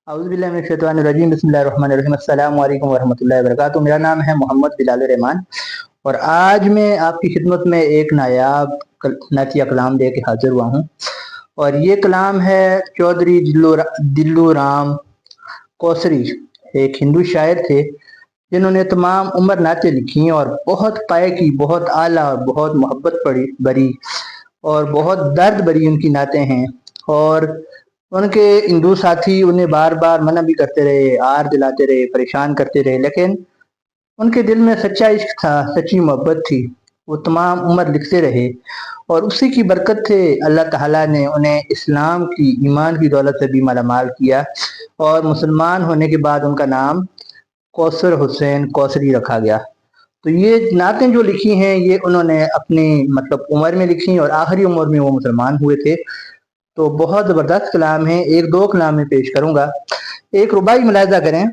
औज़ुबिल्लाहि बिस्मिल्लाहिर्रहमानिर्रहीम अस्सलामु अलैकुम वरहमतुल्लाहि वबरकातुहू। मेरा नाम है मोहम्मद बिलाल रहमान और आज मैं आपकी खिदमत में एक नायाब नातिया कलाम दे के हाजिर हुआ हूँ। और ये कलाम है चौधरी दिल्लू राम कोसरी, एक हिंदू शायर थे जिन्होंने तमाम उम्र नाते लिखी और बहुत पाए की, बहुत आला और बहुत मोहब्बत भरी और बहुत दर्द भरी उनकी नातें हैं। और उनके हिंदू साथी उन्हें बार बार मना भी करते रहे, आर दिलाते रहे, परेशान करते रहे, लेकिन उनके दिल में सच्चा इश्क था, सच्ची मोहब्बत थी। वो तमाम उम्र लिखते रहे और उसी की बरकत से अल्लाह ताला ने उन्हें इस्लाम की, ईमान की दौलत से भी मालामाल किया और मुसलमान होने के बाद उनका नाम कौसर हुसैन कौसरी रखा गया। तो ये नातें जो लिखी हैं ये उन्होंने अपनी उम्र में लिखी और आखिरी उम्र में वो मुसलमान हुए थे। तो बहुत ज़बरदस्त कलाम है, एक दो कलाम में पेश करूंगा। एक रुबाई मुलाहिजा करें।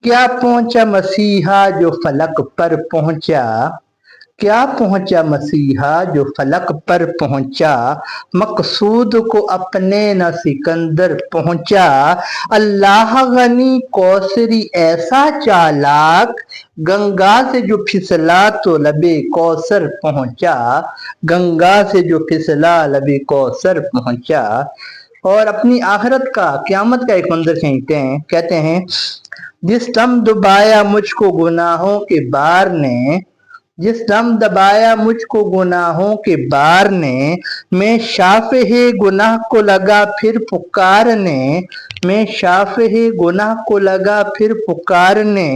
क्या पहुंचा मसीहा जो फलक पर पहुंचा, क्या पहुंचा मसीहा जो फलक पर पहुंचा, मकसूद को अपने न सिकंदर पहुंचा। अल्लाह गनी कौसरी ऐसा चालाक, गंगा से जो फिसला तो लबे कौसर पहुंचा, गंगा से जो फिसला लबे कौसर पहुंचा। और अपनी आखिरत का, क़यामत का एक मंजर कहते हैं जिस दम दबाया मुझको गुनाहों के बार ने, जिस दम दबाया मुझको गुनाहों के बार ने, मैं शाफ़े गुनाह को लगा फिर पुकारने, मैं शाफ़े गुनाह को लगा फिर पुकारने।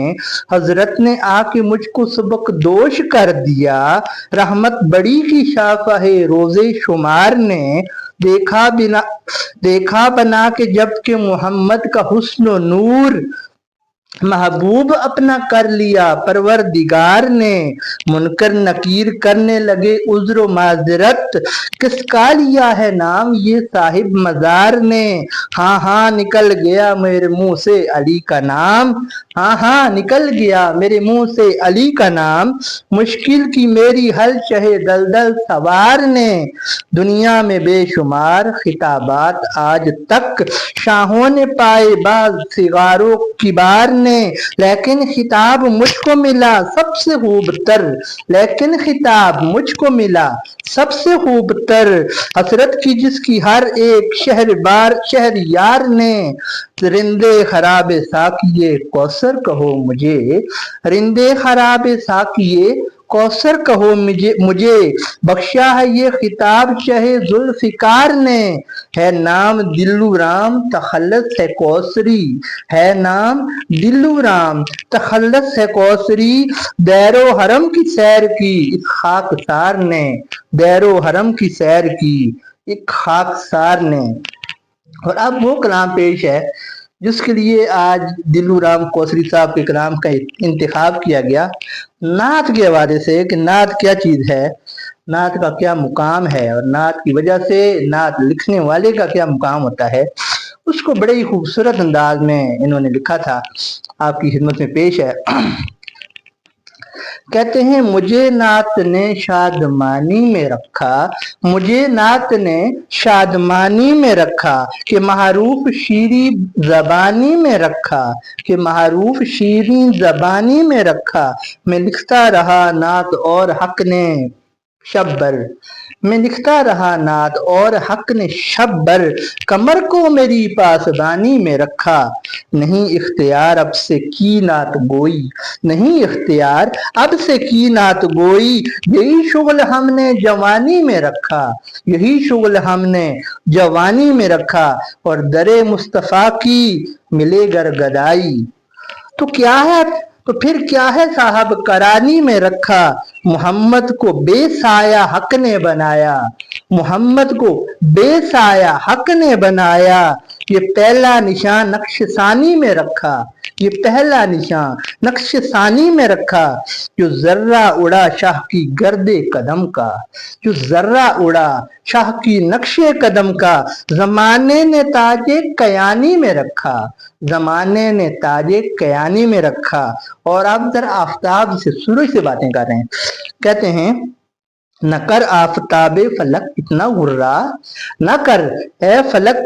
हजरत ने आके मुझको सबक दोष कर दिया, रहमत बड़ी की शाफ़े रोज़े शुमार ने। देखा बना के जबकि मोहम्मद का हुस्न नूर, महबूब अपना कर लिया परवरदिगार ने। मुनकर नकीर करने लगे उज़्र माजरत, किसका लिया है नाम ये साहिब मजार ने। हाँ हाँ निकल गया मेरे मुंह से अली का नाम, हाँ हाँ निकल गया मेरे मुंह से अली का नाम। मुश्किल की मेरी हल चहे दलदल सवार ने, दुनिया में बेशुमार खिताबात आज तक शाहों ने पाए बाज सिगारों किबार ने। लेकिन खिताब मुझको मिला सबसे खूबतर, लेकिन खिताब मुझको मिला सबसे खूबतर। हसरत की जिसकी हर एक शहर यार ने। रिंदे खराबे साकिये कौसर कहो मुझे, रिंदे खराबे साकिये कौसर कहो मुझे। बख्शा है ये खिताब शहे जुल्फिकार ने, है नाम दिल्लू राम तखल्लस है कौसरी, है नाम दिल्लू राम तखल्लस है कौसरी। दैरो हरम की सैर की इस खाकसार ने, दैरो हरम की सैर की एक खाकसार ने। और अब वो कलाम पेश है जिसके लिए आज दिल्लू राम कौसरी साहब के कलाम का इंतखाब किया गया, नात के हवाले से कि नात क्या चीज़ है, नात का क्या मुकाम है और नात की वजह से नात लिखने वाले का क्या मुकाम होता है, उसको बड़े ही खूबसूरत अंदाज में इन्होंने लिखा था, आपकी खिदमत में पेश है। कहते हैं मुझे नात ने शादमानी में रखा, मुझे नात ने शादमानी में रखा, कि महरूफ शीरी जबानी में रखा, कि महरूफ शीरी जबानी में रखा। मैं लिखता रहा नात और हक ने शब्बर, मैं लिखता रहा नात और हक ने शब्बर, कमर को मेरी पासबानी में रखा। नहीं इख्तियार अब से की नात गोई, नहीं इख्तियार अब से की नात गोई। यही शुगल हमने जवानी में रखा, यही शुगल हमने जवानी में रखा। और दरे मुस्तफ़ा की मिले गरगदाई, तो क्या है, तो फिर क्या है साहब करानी में रखा। मोहम्मद को बेसाया हक ने बनाया, मोहम्मद को बेसाया हक ने बनाया। ये पहला निशान नक्शसानी में रखा, ये पहला निशान नक्शसानी में रखा। जो जर्रा उड़ा शाह की गर्दे कदम का, जो जर्रा उड़ा शाह की नक्शे कदम का। जमाने ने ताजे कयानी में रखा, जमाने ने ताजे कयानी में रखा। और अब जरा आफ्ताब से, सूरज से बातें कर रहे हैं। कहते हैं न कर आफताबे फलक इतना गुर्रा, न कर ए फलक,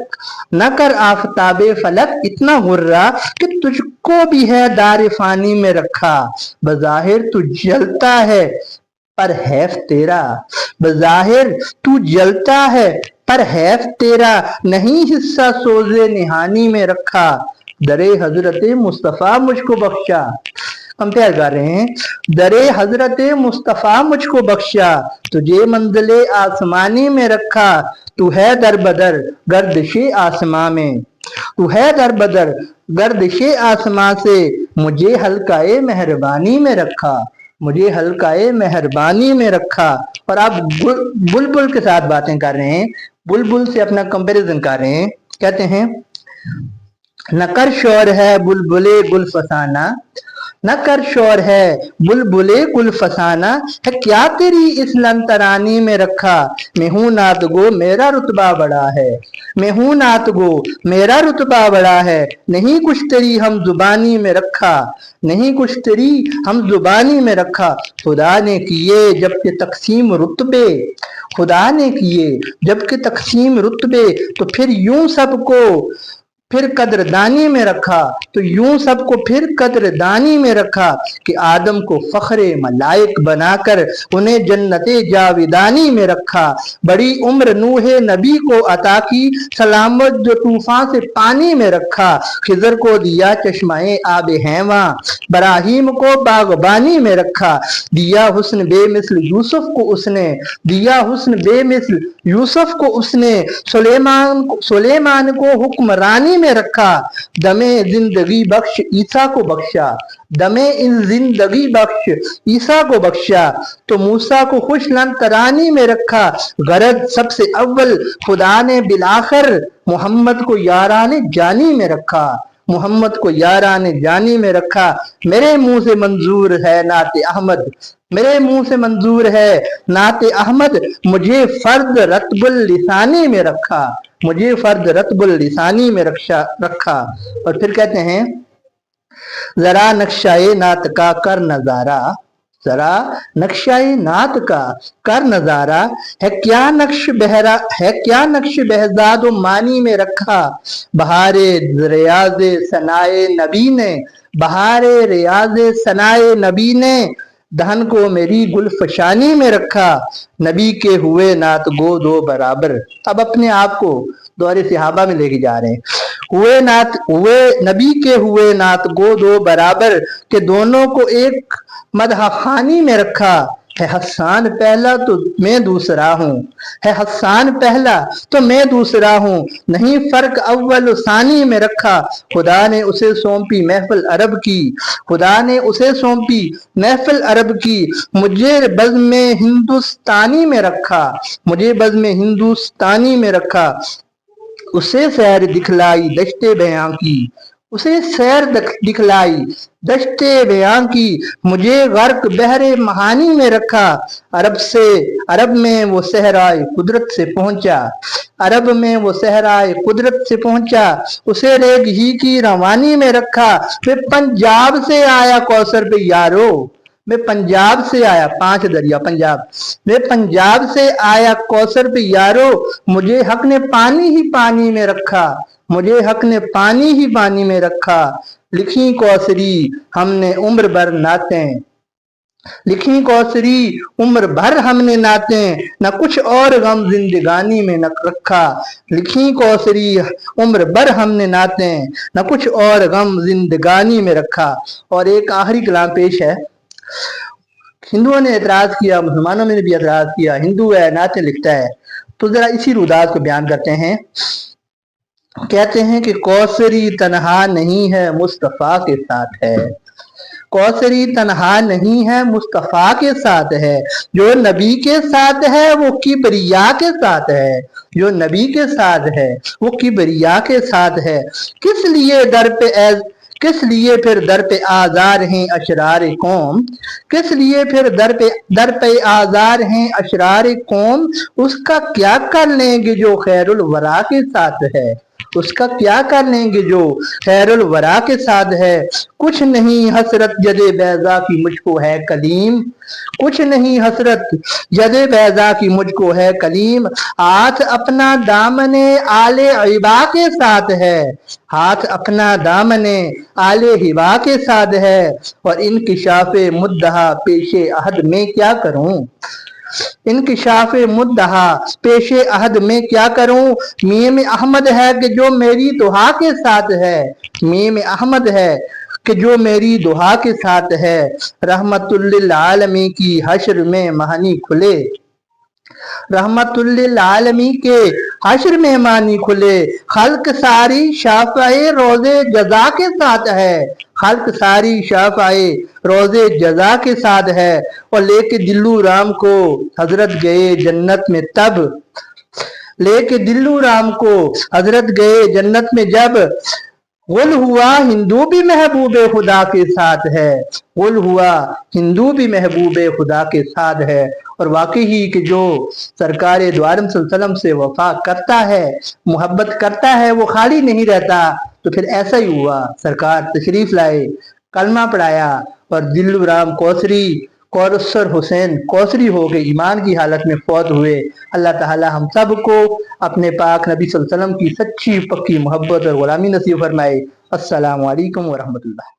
न कर आफताबे फलक इतना गुर्रा कि तुझको भी है दार फानी में रखा। बज़ाहिर तू जलता है पर हैफ तेरा, बज़ाहिर तू जलता है पर हैफ तेरा, नहीं हिस्सा सोज़े निहानी में रखा। दरे हजरत मुस्तफ़ा मुझको बख्शा, कंपेयर कर रहे हैं, दरे हजरत मुस्तफ़ा मुझको बख्शा, तुझे मंजिले आसमानी में रखा। तू है दर बदर गर्दिशे आसमां में, तू है दर बदर गर्दिशे आसमां से, मुझे हल्काए मेहरबानी में रखा, मुझे हल्काए मेहरबानी में रखा। और आप बुलबुल के साथ बातें कर रहे हैं, बुलबुल से अपना कंपैरिजन कर रहे हैं। कहते हैं नकर शोर है बुलबुले गुल फसाना, नकर शोर है बुलबुले गुल फसाना, है क्या तेरी इस लंतरानी में रखा। मैं हूं नात गो मेरा रुतबा बड़ा है, मैं हूं नात गो मेरा रुतबा बड़ा है, नहीं कुछ तेरी हम जुबानी में रखा, नहीं कुछ तेरी हम जुबानी में रखा। खुदा ने किए जबकि तकसीम रुतबे, खुदा ने किए जबकि तकसीम रुतबे, तो फिर यूं सबको फिर कदरदानी में रखा, तो यूं सबको फिर कदरदानी में रखा कि आदम को फखरे मलाइक बनाकर उन्हें जन्नते जाविदानी में रखा। बड़ी उम्र नूहे नबी को अता की सलामत जो तूफान से पानी में रखा। खिजर को दिया चश्माए आब हैवा, बराहीम को बागबानी में रखा। दिया हुस्न बेमिसल यूसुफ को उसने, दिया हुस्न बेमिसल यूसुफ को उसने, सुलेमान को हुक्मरानी में रखा। दमे जिंदगी बख्श ईसा को बख्शा, दमे इन जिंदगी बख्श ईसा को बख्शा, तो मूसा को खुश तरानी में रखा। गरज सबसे अव्वल खुदा ने बिलाखर मोहम्मद को याराने जानी में रखा, मोहम्मद को याराने जानी में रखा। मेरे मुंह से मंजूर है नाते अहमद, मेरे मुंह से मंजूर है नाते अहमद, मुझे फर्द रतबुल लिसानी में रखा, मुझे फर्द रतबुल लिसानी में रखा। और फिर कहते हैं जरा नक्शाए नात का कर नजारा, जरा नक्शाए नात का कर नजारा, है क्या नक्श बहरा, है क्या नक्श बहजाद मानी में रखा। बहारे रियाज़े सनाए नबी ने, बहारे रियाज़े सनाए नबी ने, दहन को मेरी गुलफशानी में रखा। नबी के हुए नात गो दो बराबर, अब अपने आप को दौरे सहाबा में लेके जा रहे हैं। हुए नात, हुए नबी के हुए नात गो दो बराबर, के दोनों को एक मदह खानी में रखा। है हसान पहला तो मैं दूसरा हूँ, है हसान पहला तो मैं दूसरा हूँ, नहीं फर्क अव्वल सानी में रखा। खुदा ने उसे सौंपी महफिल अरब की, खुदा ने उसे सौंपी महफिल अरब की, मुझे बज़्म हिंदुस्तानी में रखा, मुझे बज़्म हिंदुस्तानी में रखा। उसे सैर दिखलाई दश्ते बयां की, उसे सैर दिखलाई दश्ते बयां की, मुझे गर्क बहरे महानी में रखा। अरब से, अरब में वो सहराए कुदरत से पहुंचा, अरब में वो सहराए कुदरत से पहुंचा, उसे रेग ही की रवानी में रखा। फिर पंजाब से आया कौसर पे यारो, मैं पंजाब से आया, 5 दरिया पंजाब, मैं पंजाब से आया कौसर पे यारो, मुझे हक ने पानी ही पानी में रखा, मुझे हक ने पानी ही पानी में रखा। लिखी कौसरी हमने उम्र भर नातें, लिखी कौसरी उम्र भर हमने नातें, न कुछ और गम जिंदगानी में न रखा। लिखी कौसरी उम्र भर हमने नातें, न कुछ और गम जिंदगानी में रखा। और एक आखिरी कलाम पेश है। हिंदुओं ने एतराज किया, मुसलमानों ने भी एतराज किया, हिंदू है नाते लिखता है, तो जरा इसी रुदात को बयान करते हैं। कहते हैं कि कौसरी तन्हा नहीं है मुस्तफा के साथ है, कौसरी तन्हा नहीं है मुस्तफा के साथ है, जो नबी के साथ है वो किबरिया के साथ है, जो नबी के साथ है वो किबरिया के साथ है। किस लिए दर पे किस लिए फिर दर पे आजार हैं अशरार कौम, किस लिए फिर दर पे आजार हैं अशरार कौम, उसका क्या कर लेंगे जो खैरुल वरा के साथ है, उसका क्या कर लेंगे जो खैरुल वरा के साथ है। कुछ नहीं हसरत जदे बैजा की मुझको है कलीम, कुछ नहीं हसरत जदे बैजा की मुझको है कलीम। हाथ अपना दामने आले हिबा के साथ है, हाथ अपना दामने आले हिबा के साथ है। और इनकिशाफे मुद्दहा पेशे अहद में क्या करूं, इनकिशाफ मुद्दहा पेशे अहद में क्या करूं। मीम अहमद है कि जो मेरी दुआ के साथ है, मीम अहमद है कि जो मेरी दुआ के साथ है। रहमतुल लिल आलमी की हश्र में महानी खुले, रहमतुल्लिल आलमी के हश्र में मानी खुले। खल्क सारी शाफाए रोजे जजा के साथ है, खल्क सारी शाफाए रोजे जजा के साथ है। और लेके दिल्लू राम को हजरत गए जन्नत में तब, लेके दिल्लू राम को हजरत गए जन्नत में जब। गुल हुआ हिंदू भी महबूब खुदा के साथ है, गुल हुआ हिंदू भी महबूब खुदा के साथ है। और वाकई ही कि जो सरकार दो आलम सल्लल्लाहु अलैहि वसल्लम से वफा करता है, मोहब्बत करता है, वो खाली नहीं रहता। तो फिर ऐसा ही हुआ, सरकार तशरीफ लाए, कलमा पढ़ाया और दिल्लू राम कौसरी कौसर हुसैन कौसरी हो गए, ईमान की हालत में फौत हुए। अल्लाह ताला हम सब को अपने पाक नबी सल्लल्लाहु अलैहि वसल्लम की सच्ची पक्की मोहब्बत और गुलामी नसीब फरमाए। अस्सलामु अलैकुम व रहमतुल्लाह।